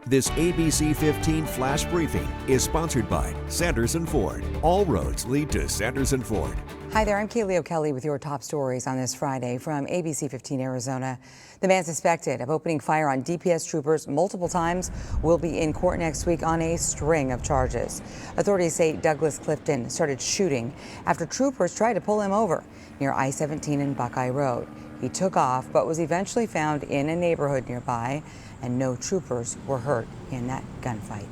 This ABC15 Flash Briefing is sponsored by Sanderson Ford. All roads lead to Sanderson Ford. Hi there, I'm Kaylee O'Kelly with your top stories on this Friday from ABC15 Arizona. The man suspected of opening fire on DPS troopers multiple times will be in court next week on a string of charges. Authorities say Douglas Clifton started shooting after troopers tried to pull him over near I-17 and Buckeye Road. He took off but was eventually found in a neighborhood nearby, and no troopers were hurt in that gunfight.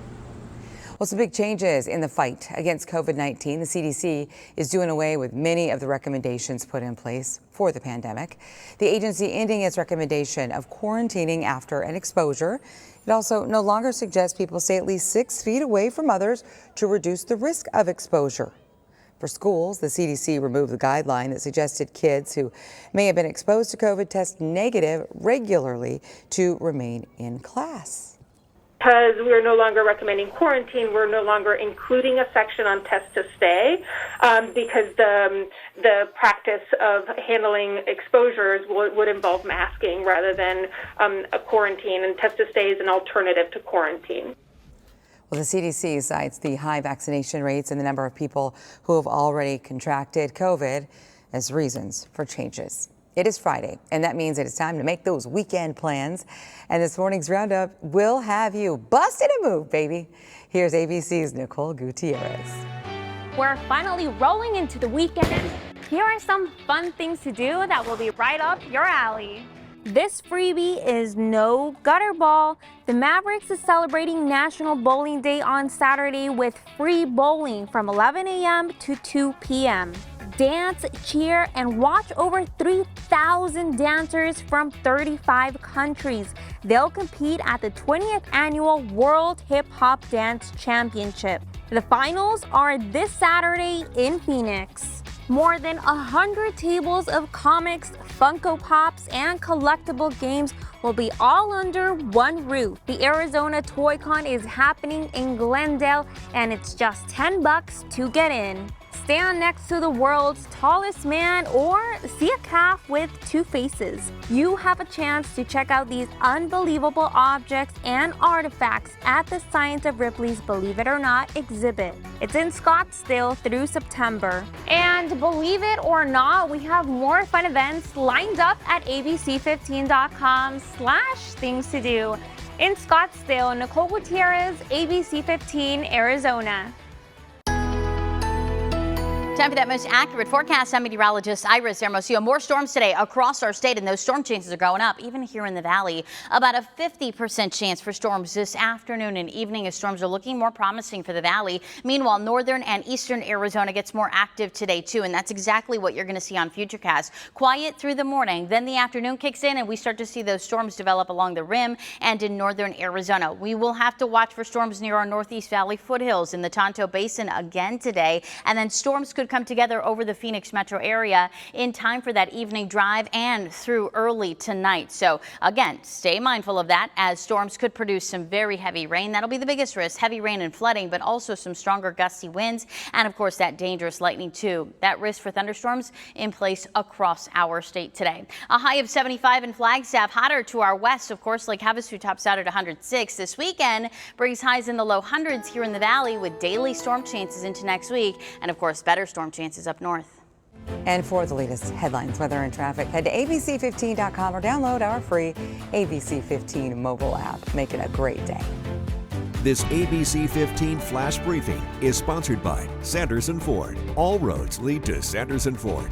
Well, some big changes in the fight against COVID-19. The CDC is doing away with many of the recommendations put in place for the pandemic. The agency ending its recommendation of quarantining after an exposure. It also no longer suggests people stay at least 6 feet away from others to reduce the risk of exposure. For schools, the CDC removed the guideline that suggested kids who may have been exposed to COVID test negative regularly to remain in class. Because we're no longer recommending quarantine, we're no longer including a section on test to stay, because the practice of handling exposures would involve masking rather than a quarantine, and test to stay is an alternative to quarantine. Well, the CDC cites the high vaccination rates and the number of people who have already contracted COVID as reasons for changes. It is Friday, and that means it is time to make those weekend plans. And this morning's roundup will have you busting a move, baby. Here's ABC's Nicole Gutierrez. We're finally rolling into the weekend. Here are some fun things to do that will be right up your alley. This freebie is no gutter ball. The Mavericks is celebrating National Bowling Day on Saturday with free bowling from 11 a.m. to 2 p.m. Dance, cheer, and watch over 3,000 dancers from 35 countries. They'll compete at the 20th Annual World Hip Hop Dance Championship. The finals are this Saturday in Phoenix. More than 100 tables of comics, Funko Pops, and collectible games will be all under one roof. The Arizona Toy Con is happening in Glendale, and it's just $10 to get in. Stand next to the world's tallest man or see a calf with two faces. You have a chance to check out these unbelievable objects and artifacts at the Science of Ripley's Believe It or Not exhibit. It's in Scottsdale through September. And believe it or not, we have more fun events lined up at abc15.com/things to do. In Scottsdale, Nicole Gutierrez, ABC15 Arizona. Time for that most accurate forecast. I'm meteorologist Iris Hermosillo. More storms today across our state, and those storm chances are going up, even here in the valley. About a 50% chance for storms this afternoon and evening as storms are looking more promising for the valley. Meanwhile, northern and eastern Arizona gets more active today, too, and that's exactly what you're going to see on Futurecast. Quiet through the morning, then the afternoon kicks in, and we start to see those storms develop along the rim and in northern Arizona. We will have to watch for storms near our Northeast Valley foothills in the Tonto Basin again today, and then storms could come together over the Phoenix metro area in time for that evening drive and through early tonight. So again, stay mindful of that, as storms could produce some very heavy rain. That'll be the biggest risk, heavy rain and flooding, but also some stronger gusty winds and of course that dangerous lightning too. That risk for thunderstorms in place across our state today. A high of 75 in Flagstaff. Hotter to our west, of course. Lake Havasu tops out at 106. This weekend brings highs in the low hundreds here in the valley with daily storm chances into next week, and of course better storm chances up north. And for the latest headlines, weather, and traffic, head to abc15.com or download our free ABC15 mobile app. Make it a great day. This ABC15 Flash Briefing is sponsored by Sanderson Ford. All roads lead to Sanderson Ford.